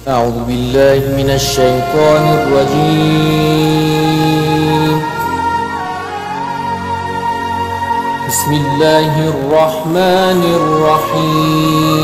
أعوذ بالله من الشيطان الرجيم. بسم الله الرحمن الرحيم.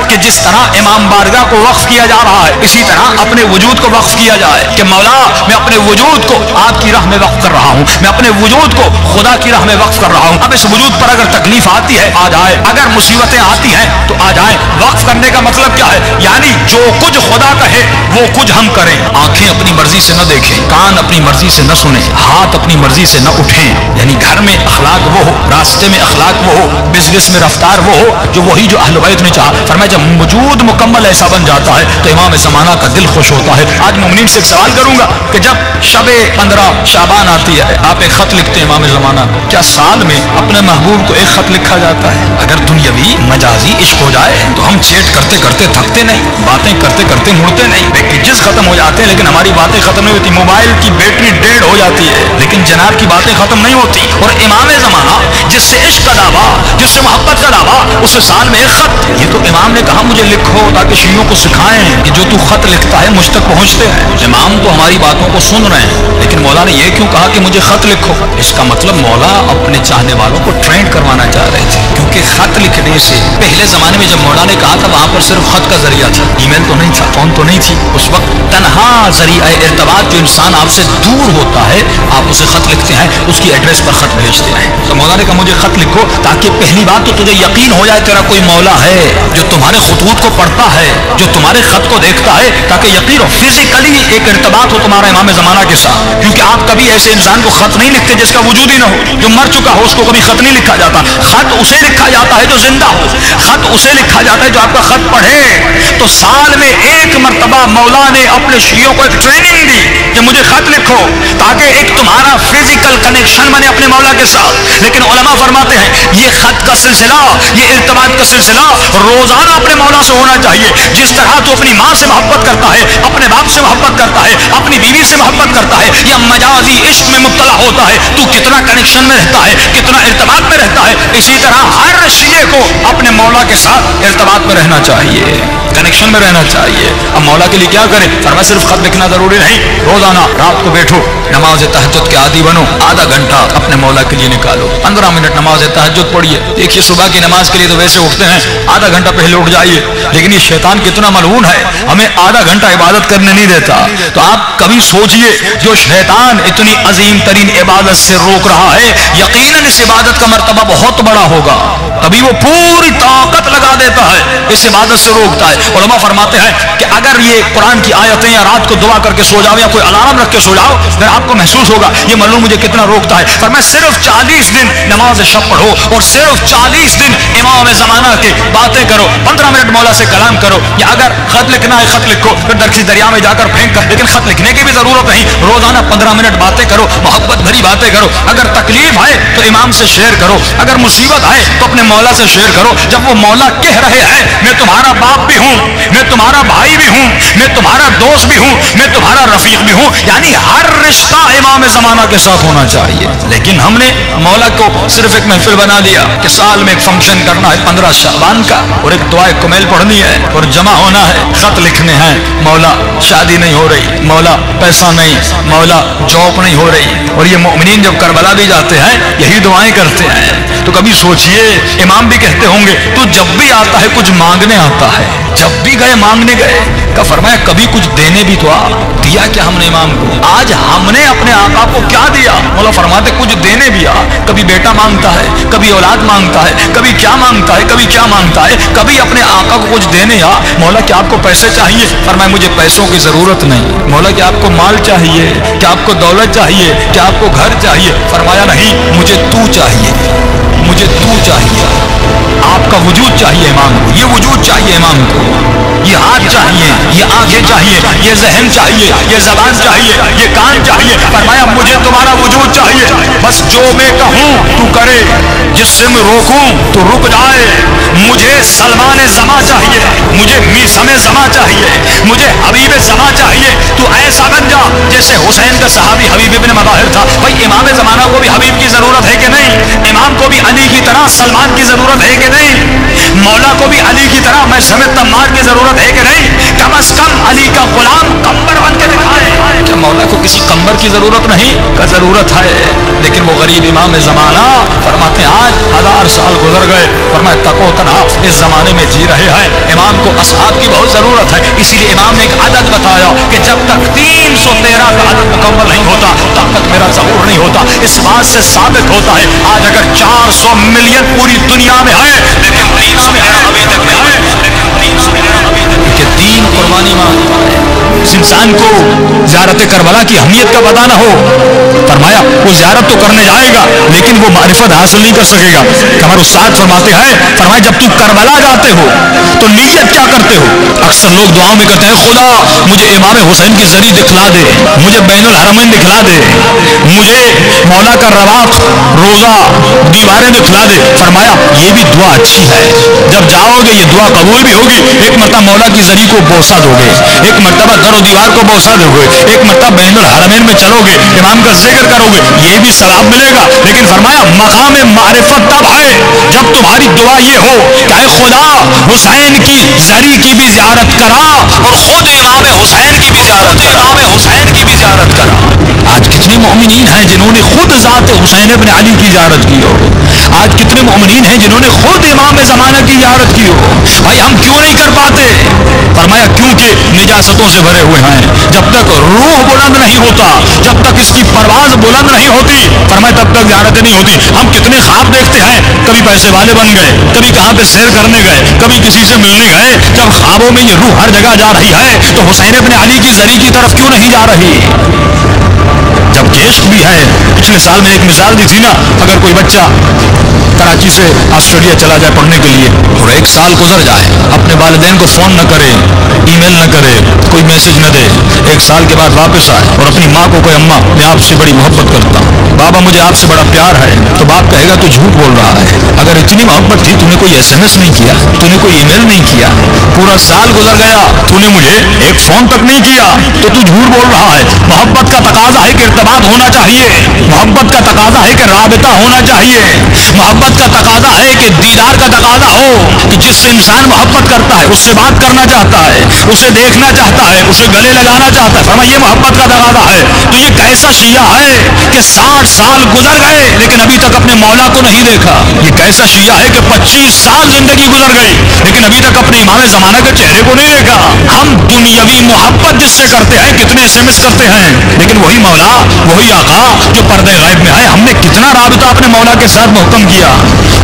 کہ جس طرح امام بارگاہ کو وقف کیا جا رہا ہے اسی طرح اپنے وجود کو وقف کیا جائے کہ مولا میں اپنے وجود کو آپ کی راہ میں وقف کر رہا ہوں، میں اپنے وجود کو خدا کی راہ میں وقف کر رہا ہوں. اب اس وجود پر اگر تکلیف آتی ہے آ جائے، اگر مصیبتیں آتی ہیں تو آ جائیں. وقف کرنے کا مطلب کیا ہے؟ یعنی جو کچھ خدا کہے وہ کچھ ہم کریں. آنکھیں اپنی مرضی سے نہ دیکھیں، کان اپنی مرضی سے نہ سنیں، ہاتھ اپنی مرضی سے نہ اٹھیں. یعنی گھر میں اخلاق وہ ہو، راستے میں اخلاق وہ ہو، بزنس میں رفتار وہ ہو جو وہی جو اہل بیت نے چاہا. فرمایا جب وجود مکمل ایسا بن جاتا ہے تو امام زمانہ کا دل خوش ہوتا ہے. آج مومنین سے ایک سوال کروں گا کہ جب شب 15 شعبان آتی ہے آپ ایک خط لکھتے ہیں امام زمانہ، کیا سال میں اپنے محبوب کو ایک خط لکھا جاتا ہے؟ اگر دنیاوی مجازی عشق ہو جائے تو ہم چیٹ کرتے کرتے تھکتے نہیں، باتیں کرتے کرتے مڑتے نہیں، پیکیجز ختم ہو جاتے ہیں لیکن ہماری باتیں ختم نہیں ہوتی. موبائل کی بیٹری ڈیڈ ہو جاتی ہے لیکن جناب کی باتیں ختم نہیں ہوتی. اور امام زمانہ جس سے عشق کا دعویٰ، جس سے محبت کا دعویٰ، اسے سال میں ایک خط. یہ تو امام نے کہا مجھے لکھو تاکہ شیعوں کو سکھائیں کہ جو تو خط لکھتا ہے مجھ تک پہنچتے ہیں. امام تو ہماری باتوں کو سن رہے ہیں لیکن مولا نے یہ کیوں کہا کہ مجھے خط لکھو؟ اس کا مطلب مولا اپنے چاہنے والوں کو ٹرینڈ کروانا چاہ رہے تھے. کیونکہ خط لکھنے سے پہلے زمانے میں جب مولا نے کہا تھا وہاں پر صرف خط کا ذریعہ تھا، ای میل تو نہیں تھا، فون تو نہیں تھی. اس وقت تنہا ذریعہ ارتباط جو انسان آپ سے دور ہوتا ہے آپ اسے خط لکھتے ہیں، اس کی ایڈریس پر خط بھیجتے ہیں. تو مولا نے کہا مجھے خط لکھو تاکہ پہلی بات تو تجھے یقین ہو جائے تیرا کوئی مولا ہے جو تمہارے خطوط کو پڑھتا ہے، جو تمہارے خط کو دیکھتا ہے، تاکہ یقین ہو فزیکلی ایک ارتباط ہو تمہارا امام زمانہ کے ساتھ. کیونکہ آپ کبھی ایسے انسان کو خط نہیں لکھتے جس کا وجود ہی نہ ہو، جو مر چکا ہو اس کو کبھی خط نہیں لکھا جاتا. خط اسے لکھا جاتا ہے جو زندہ ہو، خط اسے لکھا جاتا ہے جو آپ کا خط پڑھے. تو سال میں ایک مرتبہ مولا نے اپنے شیعوں کو ایک ٹریننگ دی کہ مجھے خط لکھو تاکہ ایک تمہارا فزیکل کنیکشن بنے اپنے مولا کے ساتھ. لیکن علماء فرماتے ہیں یہ خط کا سلسلہ، یہ ارتباط کا سلسلہ روزانہ اپنے مولا سے ہونا چاہیے. جس طرح تو اپنی ماں سے محبت کرتا ہے، اپنے باپ سے محبت کرتا ہے، اپنی بیوی سے محبت کرتا ہے یا مجازی عشق میں مبتلا ہوتا ہے تو کتنا کنیکشن میں رہتا ہے، کتنا ارتباط میں رہتا ہے، اسی طرح ہر شیعہ کو اپنے مولا کے ساتھ ارتباط میں رہنا چاہیے، کنیکشن میں رہنا چاہیے. اب مولا کے لیے کیا کریں؟ فرمایا صرف خط لکھنا ضروری نہیں، روزانہ رات کو بیٹھو، نماز تہجد کے عادی بنو، آدھا گھنٹہ اپنے مولا کے لیے نکالو، 15 منٹ نماز تہجد پڑھیے. دیکھیے صبح کی نماز کے لیے تو ویسے اٹھتے ہیں آدھا گھنٹہ پہلے اٹھ جائیے، لیکن یہ شیطان کتنا ملعون ہے، ہمیں آدھا گھنٹہ عبادت کرنے نہیں دیتا. تو آپ کبھی سوچئے جو شیطان اتنی عظیم ترین عبادت سے روک رہا ہے یقیناً اس عبادت کا مرتبہ بہت بڑا ہوگا، تبھی وہ پوری طاقت لگا دیتا ہے اس عبادت سے روکتا ہے. علماء فرماتے ہیں کہ اگر یہ قرآن کی آیتیں یا رات کو دعا کر کے سو جاؤ یا کوئی الارم رکھ کے سو جاؤ پھر آپ کو محسوس ہوگا یہ ملعون مجھے کتنا روکتا ہے. فرمایا صرف 40 دن نماز شب پڑھو اور صرف 40 دن امام زمانہ کے باتیں کرو، 15 منٹ مولا سے کلام کرو. یا اگر خط لکھنا ہے خط لکھو، پھر درخت دریا میں جا کر پھینک کر، لیکن خط لکھنے کی بھی ضرورت نہیں، روزانہ 15 منٹ باتیں کرو، محبت بھری باتیں کرو. اگر تکلیف ہے تو امام سے شیئر کرو، اگر مصیبت ہے تو اپنے مولا سے شیئر کرو. جب وہ مولا کہہ رہے ہیں میں تمہارا باپ بھی ہوں، میں تمہارا بھائی بھی ہوں، میں تمہارا دوست بھی ہوں، میں تمہارا رفیق بھی ہوں، یعنی ہر رشتہ امام زمانہ کے ساتھ ہونا چاہیے. لیکن ہم نے مولا کو صرف ایک محفل بنا دیا کہ سال میں ایک فنکشن کرنا ہے 15 شعبان کا اور ایک دعائے کمیل پڑھنی ہے اور جمع ہونا ہے، خط لکھنے ہیں. مولا شادی نہیں ہو رہی، مولا پیسہ نہیں، مولا جاب نہیں ہو رہی. اور یہ مومنین جب کربلا بھی جاتے ہیں یہی دعائیں کرتے ہیں. تو کبھی سوچئے امام بھی کہتے ہوں گے تو جب بھی آتا ہے کچھ مانگنے آتا ہے، جب بھی گئے مانگنے گئے. کا فرمایا کبھی کچھ دینے بھی تو دیا کیا ہم نے امام کو؟ آج ہم نے اپنے آقا کو کیا دیا؟ مولا فرماتے کچھ دینے بھی کبھی بیٹا مانگتا ہے، کبھی اولاد مانگتا ہے، کبھی کیا مانگتا ہے، کبھی کیا مانگتا ہے، کبھی اپنے آقا کو کچھ دینے مولا کیا آپ کو پیسے چاہیے؟ فرمایا مجھے پیسوں کی ضرورت نہیں. مولا کیا آپ کو مال چاہیے؟ کیا آپ کو دولت چاہیے؟ کیا آپ کو گھر چاہیے؟ فرمایا نہیں، مجھے تو چاہیے، مجھے تو چاہیے. آپ کا وجود چاہیے امام کو، یہ وجود چاہیے امام کو، یہ ہاتھ چاہیے، یہ آنکھیں چاہیے، یہ ذہن چاہیے، یہ زبان چاہیے، یہ کان چاہیے. فرمایا مجھے تمہارا وجود چاہیے، بس جو میں کہوں تو کرے، جس سے میں روکوں تو رک جائے. مجھے سلمان زماں چاہیے، مجھے میثم زماں چاہیے، مجھے حبیب زماں چاہیے. تو ایسا بن جا جیسے حسین کا صحابی حبیب ابن مظاہر تھا. بھائی امام زمانہ کو بھی حبیب کی ضرورت طرح سلمان کی ضرورت ہے کہ نہیں؟ مولا کو بھی علی کی طرح میں سمیت تمار کی ضرورت ہے کہ نہیں؟ کم از کم علی کا غلام قمبر بن کے دکھائے. کیا مولا کو کسی قمبر کی ضرورت نہیں؟ کا ضرورت ہے. لیکن وہ غریب امام زمانہ فرماتے ہیں آج 1000 سال گزر گئے، فرمایا تکو تنہا اس زمانے میں جی رہے ہیں. امام کو اصحاب کی بہت ضرورت ہے. اسی لیے امام نے ایک عدد بتایا کہ جب تک 313 کا عدد مکمل نہیں ہوتا تب تک میرا ظہور نہیں ہوتا. اس بات سے ثابت ہوتا ہے آج اگر 400 ملین پوری دنیا میں ہے لیکن دین سے ابھی تک نہیں ہے، کہ دین قربانی مانگتا ہے. اس انسان کو زیارت کربلا کی اہمیت کا پتہ نہ ہو، فرمایا وہ زیارت تو کرنے جائے گا لیکن وہ معرفت حاصل نہیں کر سکے گا. ہمارے استاد فرماتے ہیں، فرمایا جب تم کربلا جاتے ہو تو نیت کیا کرتے ہو؟ اکثر لوگ دعاؤں میں کہتے ہیں خدا مجھے امام حسین کی زری دکھلا دے، مجھے بین الحرمین دکھلا دے، مجھے مولا کا رواق روزہ دیواریں دکھلا دے. فرمایا یہ بھی دعا اچھی ہے، جب جاؤ گے یہ دعا قبول بھی ہوگی. ایک مرتبہ مولا کی زری کو بوسہ دو گے، ایک مرتبہ در و دیوار کو بوسہ دو گے، ایک مرتبہ بین الحرمین میں چلو گے، امام کا ذکر کرو گے، یہ بھی ثواب ملے گا. لیکن فرمایا مقام معرفت تب ہے جب تمہاری دعا یہ ہو کہ اے خدا حسین کی زری کی بھی زیارت کرا اور خود امام حسین کی بھی زیارت کرا. آج کتنے مومنین ہیں جنہوں نے خود ذات حسین ابن علی کی زیارت کی ہو؟ آج کتنے مومنین ہیں جنہوں نے خود امام زمانہ کی زیارت کی ہو؟ بھائی ہم کیوں نہیں کر پاتے؟ فرمایا کیونکہ نجاستوں سے بھرے ہوئے ہیں. جب تک روح بلند نہیں ہوتا، جب تک اس کی پرواز بلند نہیں ہوتی، فرمایا تب تک زیارتیں نہیں ہوتی. ہم کتنے خواب دیکھتے ہیں، کبھی پیسے والے بن گئے، کبھی کہاں پہ سیر کرنے گئے، کبھی کسی سے ملنے گئے. جب خوابوں میں یہ روح ہر جگہ جا رہی ہے تو حسین ابن علی کی زری کی طرف کیوں نہیں جا رہی؟ جب کہ عشق بھی ہے. پچھلے سال میں ایک مثال دی تھی نا، اگر کوئی بچہ کراچی سے آسٹریلیا چلا جائے پڑھنے کے لیے اور 1 سال گزر جائے، اپنے والدین کو فون نہ کرے، ای میل نہ کرے، کوئی میسج نہ دے، 1 سال کے بعد واپس آئے اور اپنی ماں کو کوئی اماں میں آپ سے بڑی محبت کرتا ہوں، بابا مجھے آپ سے بڑا پیار ہے، تو باپ کہے گا تو جھوٹ بول رہا ہے. اگر اتنی محبت تھی تو نے کوئی SMS نہیں کیا، تو نے کوئی ای میل نہیں کیا، پورا سال گزر گیا تو نے مجھے ایک فون تک نہیں کیا، تو جھوٹ بول رہا ہے. محبت کا تقاضا ہے کہ ارتباط ہونا چاہیے، محبت کا تقاضا ہے کہ رابطہ ہونا چاہیے، محبت کا تقاضا ہے کہ دیدار کا تقاضا ہو کہ جس سے انسان محبت کرتا ہے اس سے بات کرنا چاہتا ہے، اسے دیکھنا چاہتا ہے، اسے گلے لگانا چاہتا ہے. فرمایا یہ محبت کا تقاضا ہے. تو یہ کیسا شیعہ ہے کہ 60 سال گزر گئے لیکن ابھی تک اپنے مولا کو نہیں دیکھا؟ یہ کیسا شیعہ ہے کہ 25 سال زندگی گزر گئی لیکن ابھی تک اپنے امام زمانہ کے چہرے کو نہیں دیکھا؟ ہم دنیاوی محبت جس سے کرتے ہیں، کتنے SMS کرتے ہیں، لیکن وہی مولا، وہی آقا جو پردے غیب میں ہے، ہم نے کتنا رابطہ اپنے مولا کے ساتھ محکم کیا،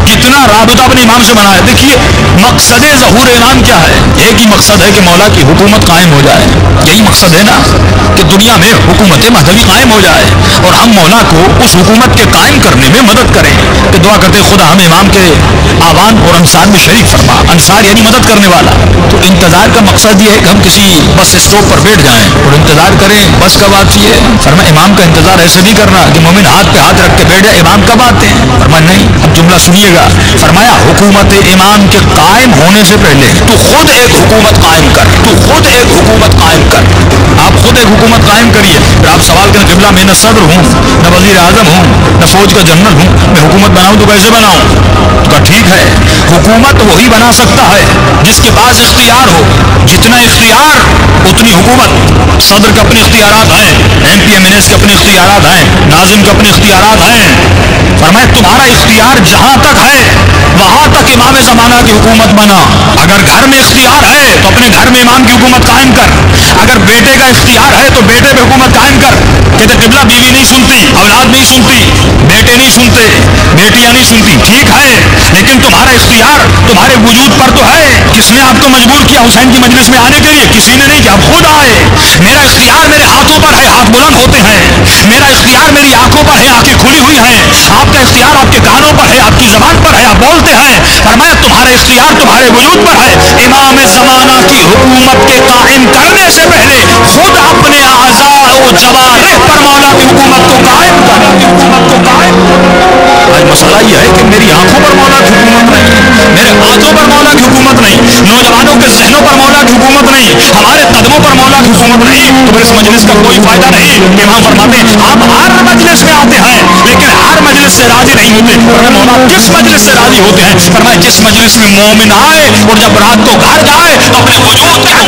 کتنا رابطہ اپنے امام سے بنایا. دیکھیے مقصد ظہور امام کیا ہے؟ ایک ہی مقصد ہے کہ مولا کی حکومت قائم ہو جائے. یہی مقصد ہے نا کہ دنیا میں حکومت مہدوی قائم ہو جائے اور ہم مولا کو اس حکومت کے قائم کرنے میں مدد کریں. کہ دعا کرتے خدا ہمیں امام کے آوان اور انصار میں شریک فرما. انصار یعنی مدد کرنے والا. تو انتظار کا مقصد یہ ہے کہ ہم کسی بس اسٹاپ پر بیٹھ جائیں اور انتظار کریں بس کب آتی ہے. فرمایا امام کا انتظار ایسے نہیں کرنا کہ مومن ہاتھ پہ ہاتھ رکھ کے بیٹھ جائے امام کب آتے ہیں. فرمایا نہیں. اب جملہ سنیے گا. فرمایا حکومت امام کے قائم ہونے سے پہلے تو خود ایک حکومت قائم کر، تو خود ایک حکومت قائم کر. آپ خود ایک حکومت قائم کریے. پھر آپ سوال کریں قبلہ میں نہ صدر ہوں، نہ وزیر اعظم ہوں، نہ فوج کا جنرل ہوں، میں حکومت بناؤں تو کیسے بناؤں؟ تو کہا ٹھیک ہے، حکومت وہی بنا سکتا ہے جس کے پاس اختیار ہو. جتنا اختیار اتنی حکومت. صدر کے اپنے اختیارات ہیں، MP MNS کے اپنے اختیارات ہیں، ناظم کے اپنے اختیارات ہیں. فرمایا تمہارا اختیار جہاں تک ہے وہاں تک امام زمانہ کی حکومت بنا. اگر گھر میں اختیار ہے تو اپنے گھر میں امام کی حکومت قائم کر. اگر بیٹے کا اختیار ہے تو بیٹے پہ حکومت قائم کر. کہتے قبلہ بیوی نہیں سنتی، اولاد نہیں سنتی، بیٹے نہیں سنتے، بیٹیاں نہیں سنتی. ٹھیک ہے لیکن تمہارا اختیار تمہارے وجود پر تو ہے. کس نے آپ کو مجبور کیا حسین کی مجلس میں آنے کے لیے؟ کسی نے نہیں کیا، آپ خود آئے. میرا اختیار میرے ہاتھوں پر ہے، ہاتھ بلند ہوتے ہیں. میرا اختیار میری آنکھوں پر ہے، آنکھیں کھلی ہوئی ہیں. آپ کا اختیار آپ کے کانوں پر ہے، آپ کی زبان پر ہے، آپ بولتے ہیں. فرمایا تمہارا اختیار تمہارے وجود پر ہے. امام زمانہ کی حکومت کے قائم کرنے سے پہلے خود اپنے اعضاء و جوارح پر مولا کی حکومت کو قائم کر. آج مسئلہ یہ ہے کہ میری آنکھوں پر مولا کی حکومت نہیں، میرے ہاتھوں پر مولا کی حکومت نہیں، نوجوانوں کے ذہنوں پر مولا کی حکومت نہیں، ہمارے قدموں پر مولا کی حکومت نہیں. تو اس مجلس کا کوئی فائدہ نہیں. امام فرماتے ہیں آپ ہر مجلس میں آتے ہیں لیکن ہر مجلس سے راضی نہیں ہوتے. مولا صاحب آپ کس مجلس سے راضی ہوتے ہیں؟ فرمایا جس مجلس میں مومن آئے اور جب رات کو گھر جائے تو اپنے وجود کا